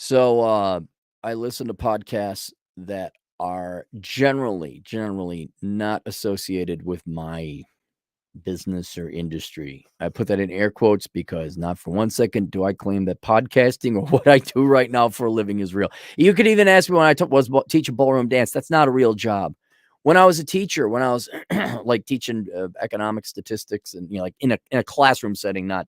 So I listen to podcasts that are generally not associated with my business or industry. I put that in air quotes because not for 1 second do I claim that podcasting or what I do right now for a living is real. You could even ask me when was teaching ballroom dance. That's not a real job. When I was a teacher, when I was like teaching economic statistics and like in a classroom setting, not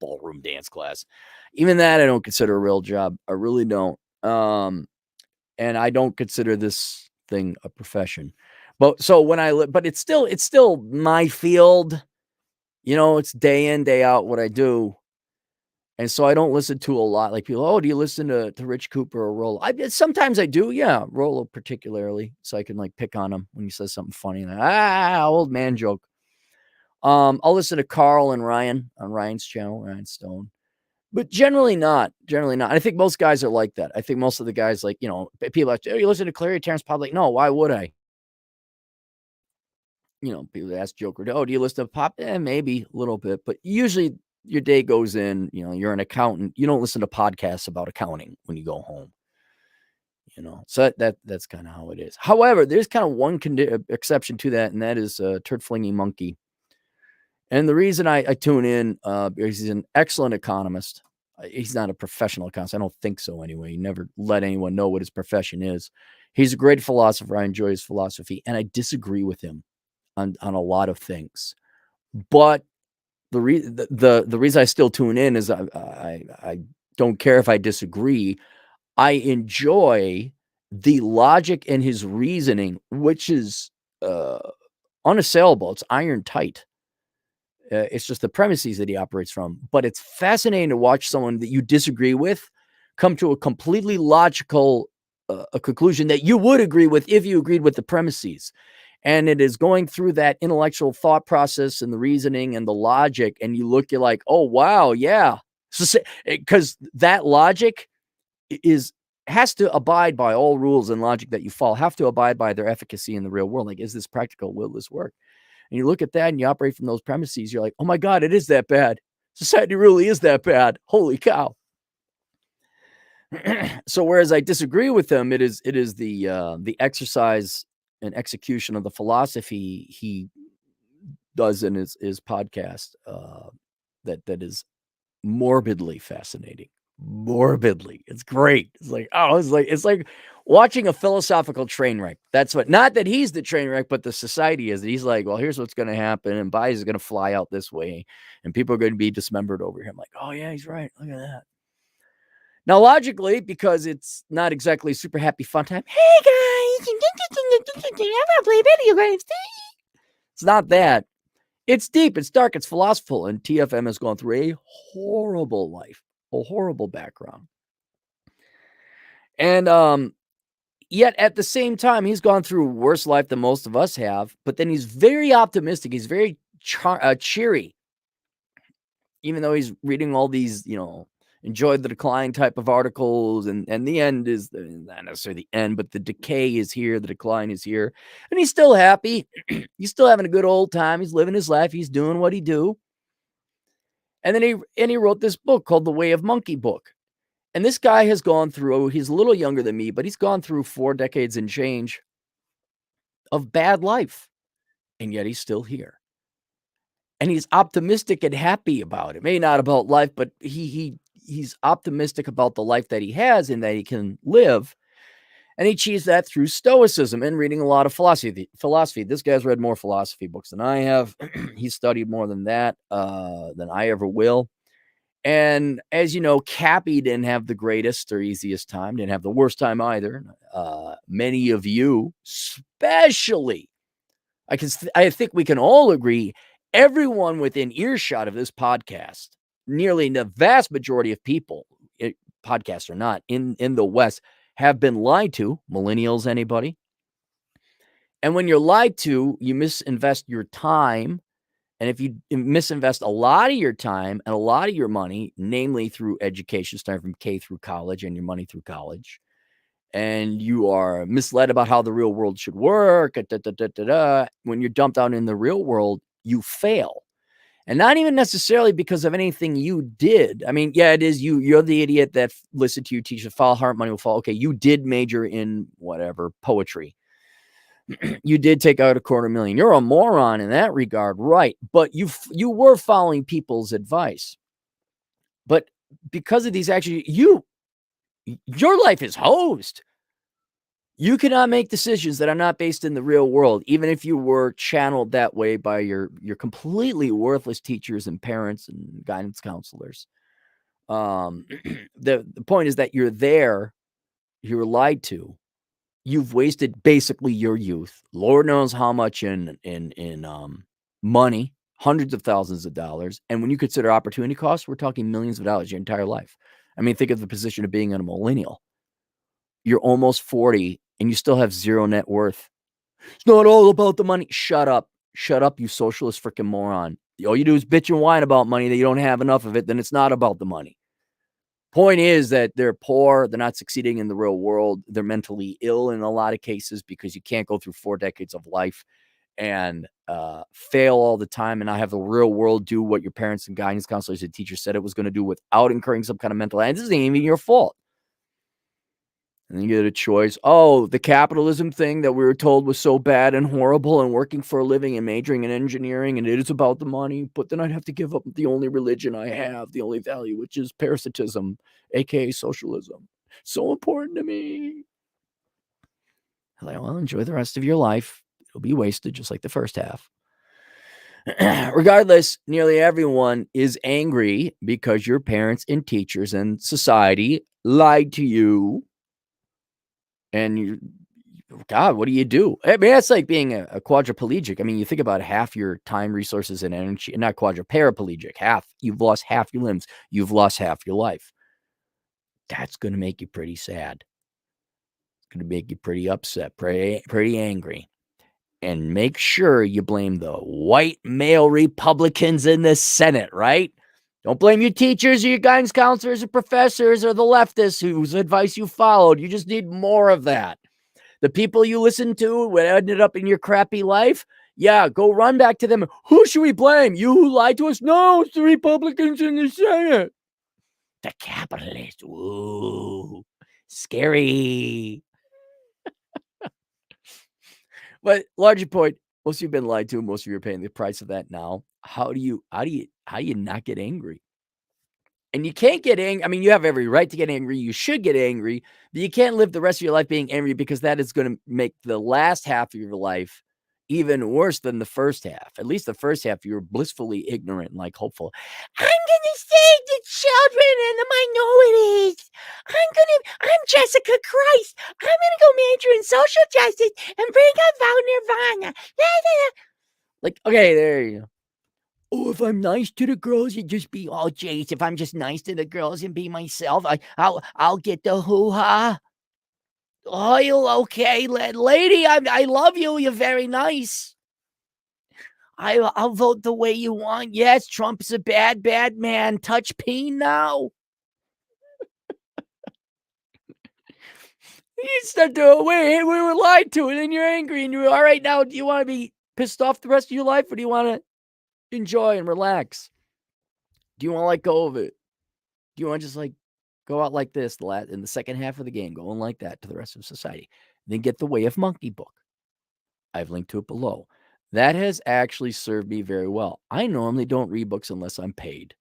ballroom dance class. Even that I don't consider a real job. I really don't. And I don't consider this thing a profession. But so when but it's still my field. It's day in, day out what I do. And so I don't listen to a lot like people, oh, do you listen to Rich Cooper or Rollo? Sometimes I do, yeah, Rollo particularly. So I can like pick on him when he says something funny and old man joke. I'll listen to Carl and Ryan on Ryan's channel, Ryan Stone. But generally not. Generally not. I think most guys are like that. I think most of the guys, like, people like, oh, you listen to Clary, Terrence Popp? Like, no, why would I? People ask Joker, oh, do you listen to Pop? Maybe a little bit. But usually your day goes in, you're an accountant. You don't listen to podcasts about accounting when you go home. So that's kind of how it is. However, there's kind of one exception to that, and that is Turd Flinging Monkey. And the reason I tune in, because he's an excellent economist. He's not a professional economist. I don't think so anyway. He never let anyone know what his profession is. He's a great philosopher. I enjoy his philosophy, and I disagree with him on a lot of things. But the reason I still tune in is I don't care if I disagree. I enjoy the logic in his reasoning, which is unassailable. It's iron tight. It's just the premises that he operates from. But it's fascinating to watch someone that you disagree with come to a completely logical a conclusion that you would agree with if you agreed with the premises. And it is going through that intellectual thought process and the reasoning and the logic. And you're like, oh, wow, yeah. Because that logic has to abide by all rules and logic that you follow, have to abide by their efficacy in the real world. Like, is this practical? Will this work? And you look at that and you operate from those premises, you're like, oh my God, it is that bad. Society really is that bad. Holy cow. So whereas I disagree with him, it is the exercise and execution of the philosophy he does in his podcast that is morbidly fascinating. Morbidly. It's great. It's like watching a philosophical train wreck. That's what, not that he's the train wreck, but the society is. He's like, well, here's what's going to happen. And Bias is going to fly out this way. And people are going to be dismembered over him. Like, oh, yeah, he's right. Look at that. Now, logically, because it's not exactly super happy fun time. Hey, guys. I'm going to play video games. It's not that. It's deep. It's dark. It's philosophical. And TFM has gone through a horrible life. A horrible background. And yet at the same time, he's gone through a worse life than most of us have, but then he's very optimistic. He's very cheery, even though he's reading all these, enjoy the decline type of articles. And the end is not necessarily the end, but the decay is here. The decline is here. And he's still happy. He's still having a good old time. He's living his life. He's doing what he do. And then he wrote this book called The Way of Monkey book. And this guy has gone through, he's a little younger than me, but he's gone through 4 decades and change of bad life. And yet he's still here. And he's optimistic and happy about it. Maybe not about life, but he's optimistic about the life that he has and that he can live. And he achieves that through Stoicism and reading a lot of philosophy. This guy's read more philosophy books than I have. He's studied more than that than I ever will. And as you know, Cappy didn't have the greatest or easiest time, didn't have the worst time either. Many of you, especially, I think we can all agree, everyone within earshot of this podcast, nearly the vast majority of people, podcasts or not, in the West, have been lied to. Millennials, anybody? And when you're lied to, you misinvest your time. And if you misinvest a lot of your time and a lot of your money, namely through education, starting from K through college and your money through college, and you are misled about how the real world should work, when you're dumped out in the real world, you fail. And not even necessarily because of anything you did. I mean, yeah, it is you're the idiot that listened to your teacher, follow heart, money will fall. Okay, you did major in whatever, poetry. You did take out $250,000. You're a moron in that regard, right? But you were following people's advice. But because of these actions, your life is hosed. You cannot make decisions that are not based in the real world, even if you were channeled that way by your completely worthless teachers and parents and guidance counselors. The point is that you're there, you were lied to. You've wasted basically your youth. Lord knows how much in money, hundreds of thousands of dollars. And when you consider opportunity costs, we're talking millions of dollars your entire life. I mean, think of the position of being a millennial. You're almost 40 and you still have zero net worth. It's not all about the money. Shut up. Shut up, you socialist freaking moron. All you do is bitch and whine about money that you don't have enough of it, then it's not about the money. Point is that they're poor, they're not succeeding in the real world, they're mentally ill in a lot of cases because you can't go through 4 decades of life and fail all the time and not have the real world do what your parents and guidance counselors and teachers said it was going to do without incurring some kind of mental. And this isn't even your fault. And then you get a choice. Oh, the capitalism thing that we were told was so bad and horrible, and working for a living and majoring in engineering, and it is about the money. But then I'd have to give up the only religion I have, the only value, which is parasitism, aka socialism. So important to me. Like, well, enjoy the rest of your life. It'll be wasted just like the first half. Regardless, nearly everyone is angry because your parents and teachers and society lied to you. And you, God, what do you do? I mean, that's like being a quadriplegic. I mean, you think about half your time, resources, and energy, not paraplegic, half. You've lost half your limbs. You've lost half your life. That's going to make you pretty sad. It's going to make you pretty upset, pretty angry. And make sure you blame the white male Republicans in the Senate, right? Don't blame your teachers or your guidance counselors or professors or the leftists whose advice you followed. You just need more of that. The people you listened to what ended up in your crappy life, yeah, go run back to them. Who should we blame? You who lied to us? No, it's the Republicans in the Senate. The capitalists. Ooh, scary. But larger point, most of you've been lied to, most of you are paying the price of that now. How do you not get angry? And you can't get angry. I mean, you have every right to get angry. You should get angry, but you can't live the rest of your life being angry because that is going to make the last half of your life even worse than the first half. At least the first half, you're blissfully ignorant and like hopeful. I'm going to save the children and the minorities. I'm Jessica Christ. I'm going to go major in social justice and bring about nirvana. Like, okay, there you go. Oh, if I'm nice to the girls, you just be all Jace. If I'm just nice to the girls and be myself, I'll get the hoo-ha. Oh, you okay, lady? I love you. You're very nice. I'll vote the way you want. Yes, Trump's a bad man. Touch peen now. You start to wait. We were lied to, and then you're angry, and you're all right now. Do you want to be pissed off the rest of your life, or do you want to enjoy and relax? Do you want to let go of it? Do you want to just like go out like this in the second half of the game, going like that to the rest of society? Then get the Way of Monkey book. I've linked to it below. That has actually served me very well. I normally don't read books unless I'm paid.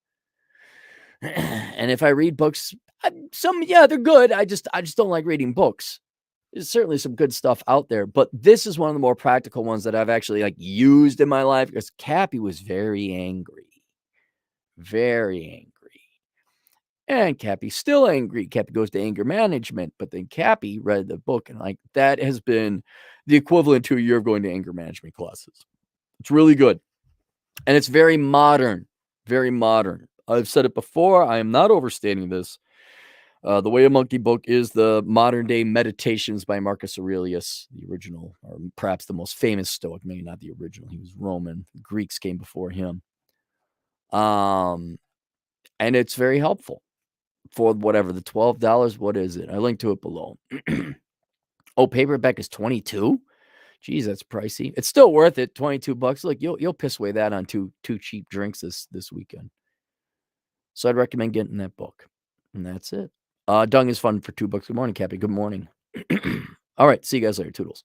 And if I read books, they're good. I just don't like reading books. There's certainly some good stuff out there, but this is one of the more practical ones that I've actually like used in my life because Cappy was very angry. Very angry. And Cappy's still angry. Cappy goes to anger management, but then Cappy read the book and like that has been the equivalent to a year of going to anger management classes. It's really good. And it's very modern. Very modern. I've said it before. I am not overstating this. The Way of Monkey book is the modern day Meditations by Marcus Aurelius, the original, or perhaps the most famous Stoic, maybe not the original. He was Roman. The Greeks came before him. And it's very helpful. For whatever, the $12, what is it? I linked to it below. Oh, paperback is $22. Geez, that's pricey. It's still worth it, 22 bucks. Look, you'll piss away that on 2 cheap drinks this weekend. So I'd recommend getting that book, and that's it. Dung is fun for $2. Good morning, Cappy. Good morning. All right, see you guys later. Toodles.